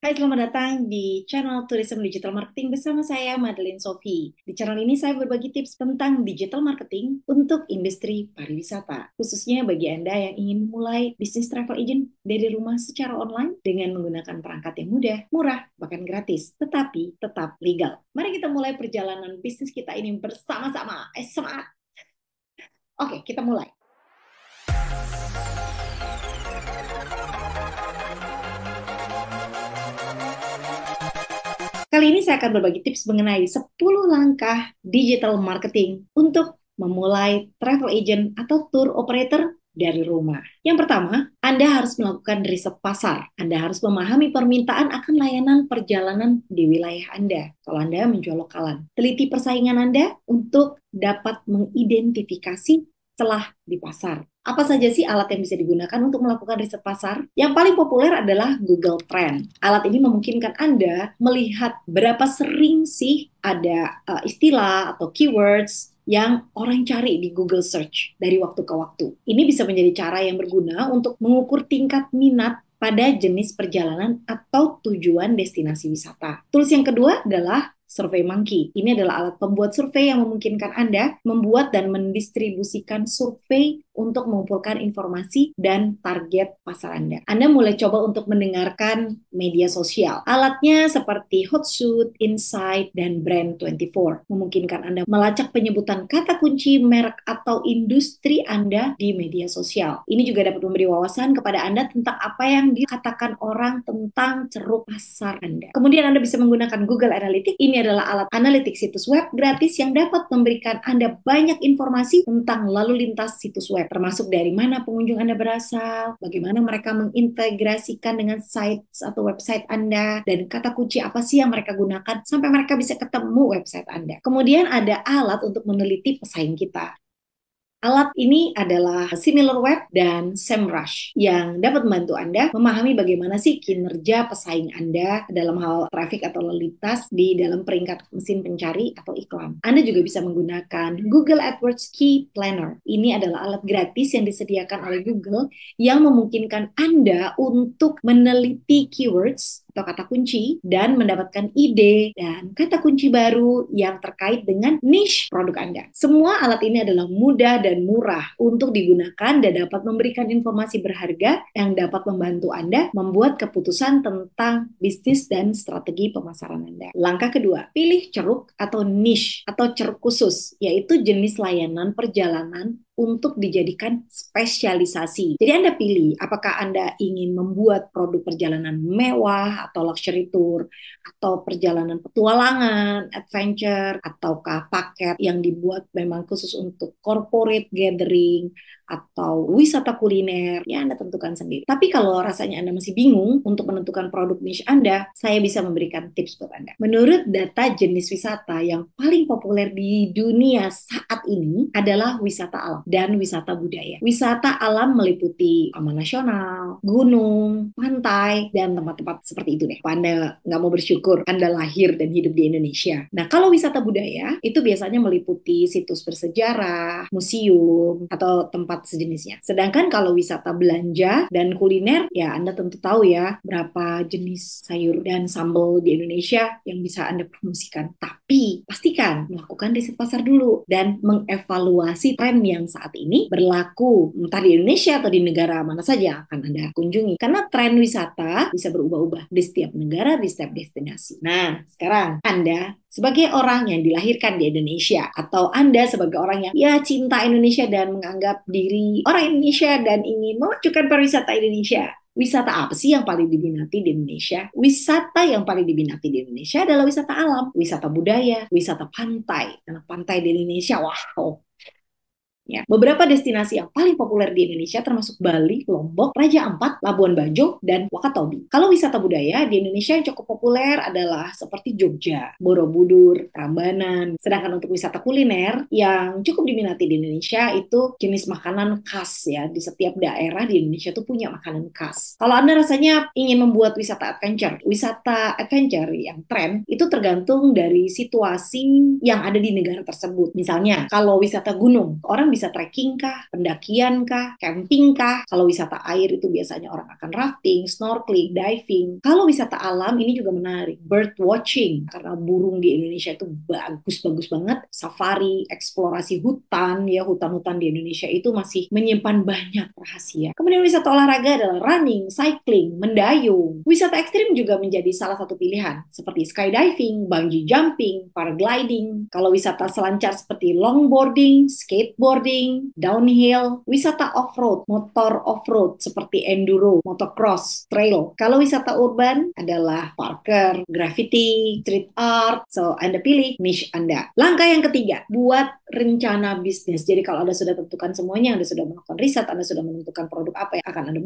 Hai, selamat datang di channel Tourism Digital Marketing bersama saya, Madeline Sophie. Di channel ini saya berbagi tips tentang digital marketing untuk industri pariwisata, khususnya bagi Anda yang ingin mulai bisnis travel agent dari rumah secara online dengan menggunakan perangkat yang mudah, murah, bahkan gratis, tetapi tetap legal. Mari kita mulai perjalanan bisnis kita ini bersama-sama. Semangat! Oke, kita mulai. Kali ini saya akan berbagi tips mengenai 10 langkah digital marketing untuk memulai travel agent atau tour operator dari rumah. Yang pertama, Anda harus melakukan riset pasar. Anda harus memahami permintaan akan layanan perjalanan di wilayah Anda. Kalau Anda menjual lokalan, teliti persaingan Anda untuk dapat mengidentifikasi celah di pasar. Apa saja sih alat yang bisa digunakan untuk melakukan riset pasar? Yang paling populer adalah Google Trend. Alat ini memungkinkan Anda melihat berapa sering sih ada istilah atau keywords yang orang cari di Google Search dari waktu ke waktu. Ini bisa menjadi cara yang berguna untuk mengukur tingkat minat pada jenis perjalanan atau tujuan destinasi wisata. Tools yang kedua adalah SurveyMonkey. Ini adalah alat pembuat survei yang memungkinkan Anda membuat dan mendistribusikan survei untuk mengumpulkan informasi dan target pasar Anda. Anda mulai coba untuk mendengarkan media sosial. Alatnya seperti Hotsuite, Insight, dan Brand24 memungkinkan Anda melacak penyebutan kata kunci merek atau industri Anda di media sosial. Ini juga dapat memberi wawasan kepada Anda tentang apa yang dikatakan orang tentang ceruk pasar Anda. Kemudian Anda bisa menggunakan Google Analytics. Ini adalah alat analitik situs web gratis yang dapat memberikan Anda banyak informasi tentang lalu lintas situs web, termasuk dari mana pengunjung Anda berasal, bagaimana mereka mengintegrasikan dengan sites atau website Anda, dan kata kunci apa sih yang mereka gunakan sampai mereka bisa ketemu website Anda. Kemudian ada alat untuk meneliti pesaing kita. Alat ini adalah SimilarWeb dan SEMrush yang dapat membantu Anda memahami bagaimana sih kinerja pesaing Anda dalam hal traffic atau lalu lintas di dalam peringkat mesin pencari atau iklan. Anda juga bisa menggunakan Google AdWords Key Planner. Ini adalah alat gratis yang disediakan oleh Google yang memungkinkan Anda untuk meneliti keywords atau kata kunci dan mendapatkan ide dan kata kunci baru yang terkait dengan niche produk Anda. Semua alat ini adalah mudah dan murah untuk digunakan dan dapat memberikan informasi berharga yang dapat membantu Anda membuat keputusan tentang bisnis dan strategi pemasaran Anda. Langkah kedua, pilih ceruk atau niche atau ceruk khusus, yaitu jenis layanan perjalanan untuk dijadikan spesialisasi. Jadi Anda pilih apakah Anda ingin membuat produk perjalanan mewah atau luxury tour, atau perjalanan petualangan, adventure, ataukah paket yang dibuat memang khusus untuk corporate gathering, atau wisata kuliner, ya Anda tentukan sendiri. Tapi kalau rasanya Anda masih bingung untuk menentukan produk niche Anda, saya bisa memberikan tips buat Anda. Menurut data jenis wisata yang paling populer di dunia saat ini adalah wisata alam dan wisata budaya. Wisata alam meliputi taman nasional, gunung, pantai, dan tempat-tempat seperti itu deh. Kalau Anda nggak mau bersyukur, Anda lahir dan hidup di Indonesia. Nah, kalau wisata budaya, itu biasanya meliputi situs bersejarah, museum, atau tempat sejenisnya. Sedangkan kalau wisata belanja dan kuliner, ya Anda tentu tahu ya berapa jenis sayur dan sambal di Indonesia yang bisa Anda promosikan. Tapi pastikan melakukan riset pasar dulu dan mengevaluasi tren yang saat ini berlaku entah di Indonesia atau di negara mana saja akan Anda kunjungi. Karena tren wisata bisa berubah-ubah di setiap negara, di setiap destinasi. Nah, sekarang Anda sebagai orang yang dilahirkan di Indonesia atau Anda sebagai orang yang ya cinta Indonesia dan menganggap diri orang Indonesia dan ingin memajukan pariwisata Indonesia. Wisata apa sih yang paling diminati di Indonesia? Wisata yang paling diminati di Indonesia adalah wisata alam, wisata budaya, wisata pantai. Karena pantai di Indonesia, wow, ya, beberapa destinasi yang paling populer di Indonesia termasuk Bali, Lombok, Raja Ampat, Labuan Bajo, dan Wakatobi. Kalau wisata budaya di Indonesia yang cukup populer adalah seperti Jogja, Borobudur, Prambanan. Sedangkan untuk wisata kuliner yang cukup diminati di Indonesia itu jenis makanan khas ya. Di setiap daerah di Indonesia tuh punya makanan khas. Kalau Anda rasanya ingin membuat wisata adventure yang tren itu tergantung dari situasi yang ada di negara tersebut. Misalnya, kalau wisata gunung, orang bisa trekking kah, pendakian kah, camping kah. Kalau wisata air itu biasanya orang akan rafting, snorkeling, diving. Kalau wisata alam ini juga menarik, bird watching, karena burung di Indonesia itu bagus-bagus banget. Safari, eksplorasi hutan, ya hutan-hutan di Indonesia itu masih menyimpan banyak rahasia. Kemudian wisata olahraga adalah running, cycling, mendayung. Wisata ekstrim juga menjadi salah satu pilihan, seperti skydiving, bungee jumping, paragliding. Kalau wisata selancar seperti longboarding, skateboarding, downhill, wisata off-road, motor off-road seperti enduro, motocross, trail. Kalau wisata urban adalah parkour, graffiti, street art. So, Anda pilih niche Anda. Langkah yang ketiga, buat rencana bisnis. Jadi kalau Anda sudah tentukan semuanya, Anda sudah melakukan riset, Anda sudah menentukan produk apa yang akan Anda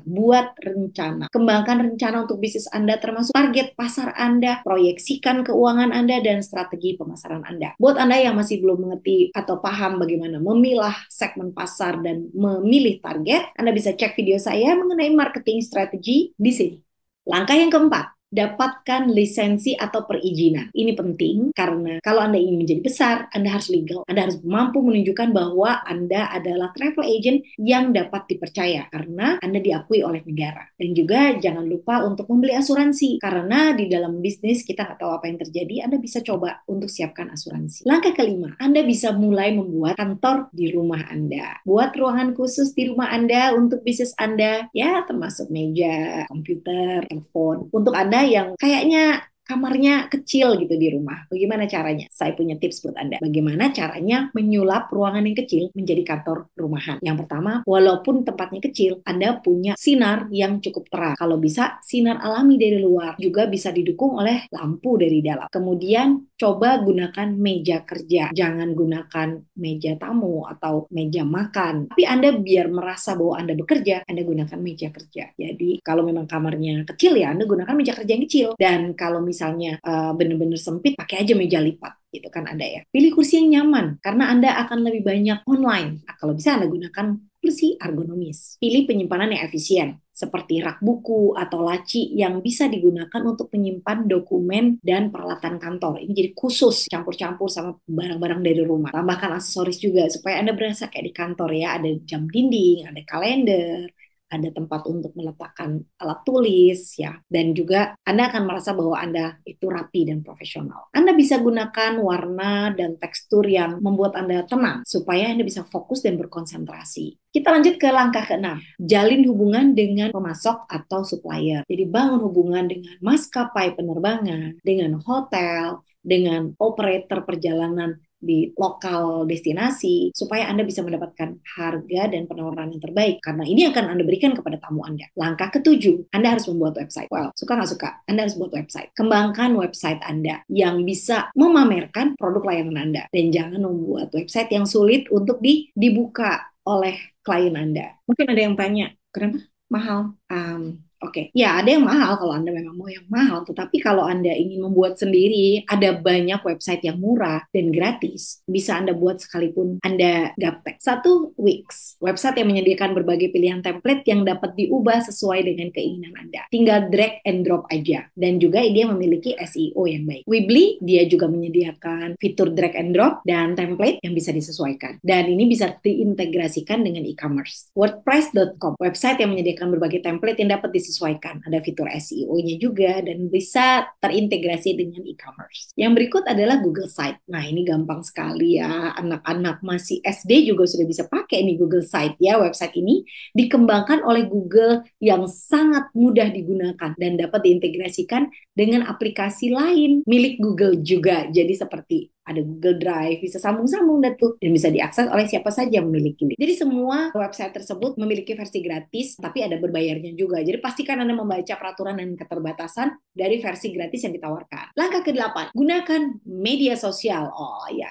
buat rencana. Kembangkan rencana untuk bisnis Anda termasuk target pasar Anda, proyeksikan keuangan Anda, dan strategi pemasaran Anda. Buat Anda yang masih belum mengerti atau paham bagaimana memilah segmen pasar dan memilih target, Anda bisa cek video saya mengenai marketing strategi di sini. Langkah yang keempat, dapatkan lisensi atau perizinan. Ini penting karena kalau Anda ingin menjadi besar, Anda harus legal. Anda harus mampu menunjukkan bahwa Anda adalah travel agent yang dapat dipercaya karena Anda diakui oleh negara. Dan juga jangan lupa untuk membeli asuransi karena di dalam bisnis kita nggak tahu apa yang terjadi, Anda bisa coba untuk siapkan asuransi. Langkah kelima, Anda bisa mulai membuat kantor di rumah Anda. Buat ruangan khusus di rumah Anda untuk bisnis Anda, ya termasuk meja, komputer, telepon. Untuk Anda yang kayaknya kamarnya kecil gitu di rumah. Bagaimana caranya? Saya punya tips buat Anda. Bagaimana caranya menyulap ruangan yang kecil menjadi kantor rumahan. Yang pertama, walaupun tempatnya kecil, Anda punya sinar yang cukup terang. Kalau bisa, sinar alami dari luar. Juga bisa didukung oleh lampu dari dalam. Kemudian, coba gunakan meja kerja. Jangan gunakan meja tamu atau meja makan. Tapi Anda biar merasa bahwa Anda bekerja, Anda gunakan meja kerja. Jadi, kalau memang kamarnya kecil ya, Anda gunakan meja kerja yang kecil. Dan kalau misalnya benar-benar sempit, pakai aja meja lipat gitu kan Anda ya. Pilih kursi yang nyaman karena Anda akan lebih banyak online. Nah, kalau bisa Anda gunakan kursi ergonomis. Pilih penyimpanan yang efisien seperti rak buku atau laci yang bisa digunakan untuk menyimpan dokumen dan peralatan kantor. Ini jadi khusus campur-campur sama barang-barang dari rumah. Tambahkan aksesoris juga supaya Anda berasa kayak di kantor ya. Ada jam dinding, ada kalender, ada tempat untuk meletakkan alat tulis ya, dan juga Anda akan merasa bahwa Anda itu rapi dan profesional. Anda bisa gunakan warna dan tekstur yang membuat Anda tenang supaya Anda bisa fokus dan berkonsentrasi. Kita lanjut ke langkah keenam, jalin hubungan dengan pemasok atau supplier. Jadi bangun hubungan dengan maskapai penerbangan, dengan hotel, dengan operator perjalanan di lokal destinasi supaya Anda bisa mendapatkan harga dan penawaran yang terbaik karena ini akan Anda berikan kepada tamu Anda. Langkah ketujuh, Anda harus membuat website. Well, suka nggak suka, Anda harus buat website. Kembangkan website Anda yang bisa memamerkan produk layanan Anda dan jangan membuat website yang sulit untuk dibuka oleh klien Anda. Mungkin ada yang tanya, kenapa mahal? Oke, ya ada yang mahal kalau Anda memang mau yang mahal, tetapi kalau Anda ingin membuat sendiri, ada banyak website yang murah dan gratis. Bisa Anda buat sekalipun Anda gaptek. Satu, Wix, website yang menyediakan berbagai pilihan template yang dapat diubah sesuai dengan keinginan Anda. Tinggal drag and drop aja. Dan juga dia memiliki SEO yang baik. Weebly, dia juga menyediakan fitur drag and drop dan template yang bisa disesuaikan. Dan ini bisa diintegrasikan dengan e-commerce. WordPress.com, website yang menyediakan berbagai template yang dapat disesuaikan. Ada fitur SEO-nya juga dan bisa terintegrasi dengan e-commerce. Yang berikut adalah Google Site. Nah, ini gampang sekali ya. Anak-anak masih SD juga sudah bisa pakai nih Google Site ya. Website ini dikembangkan oleh Google yang sangat mudah digunakan dan dapat diintegrasikan dengan aplikasi lain milik Google juga. Jadi seperti ada Google Drive, bisa sambung-sambung dan bisa diakses oleh siapa saja yang memiliki. Jadi semua website tersebut memiliki versi gratis, tapi ada berbayarnya juga. Jadi pastikan Anda membaca peraturan dan keterbatasan dari versi gratis yang ditawarkan. Langkah ke-8, gunakan media sosial. Oh ya,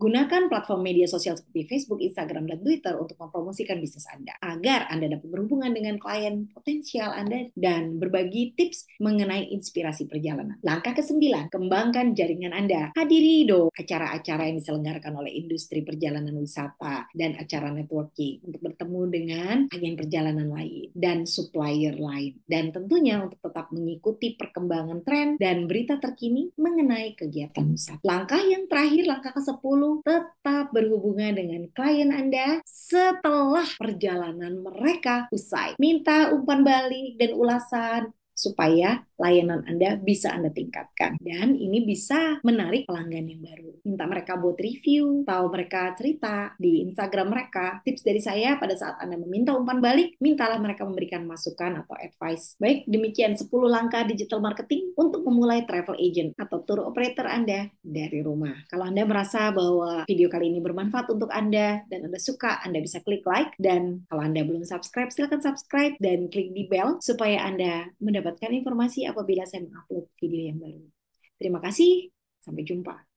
gunakan platform media sosial seperti Facebook, Instagram, dan Twitter untuk mempromosikan bisnis Anda agar Anda dapat berhubungan dengan klien potensial Anda dan berbagi tips mengenai inspirasi perjalanan. Langkah ke-9, kembangkan jaringan Anda. Hadiri dong acara-acara yang diselenggarakan oleh industri perjalanan wisata dan acara networking untuk bertemu dengan agen perjalanan lain dan supplier lain. Dan tentunya untuk tetap mengikuti perkembangan tren dan berita terkini mengenai kegiatan wisata. Langkah yang terakhir, langkah ke-10, mau tetap berhubungan dengan klien Anda setelah perjalanan mereka usai. Minta umpan balik dan ulasan supaya layanan Anda bisa Anda tingkatkan. Dan ini bisa menarik pelanggan yang baru. Minta mereka buat review, tahu mereka cerita di Instagram mereka. Tips dari saya pada saat Anda meminta umpan balik, mintalah mereka memberikan masukan atau advice. Baik, demikian 10 langkah digital marketing untuk memulai travel agent atau tour operator Anda dari rumah. Kalau Anda merasa bahwa video kali ini bermanfaat untuk Anda dan Anda suka, Anda bisa klik like. Dan kalau Anda belum subscribe, silakan subscribe dan klik di bell supaya Anda mendapatkan informasi apabila saya mengupload video yang baru. Terima kasih, sampai jumpa.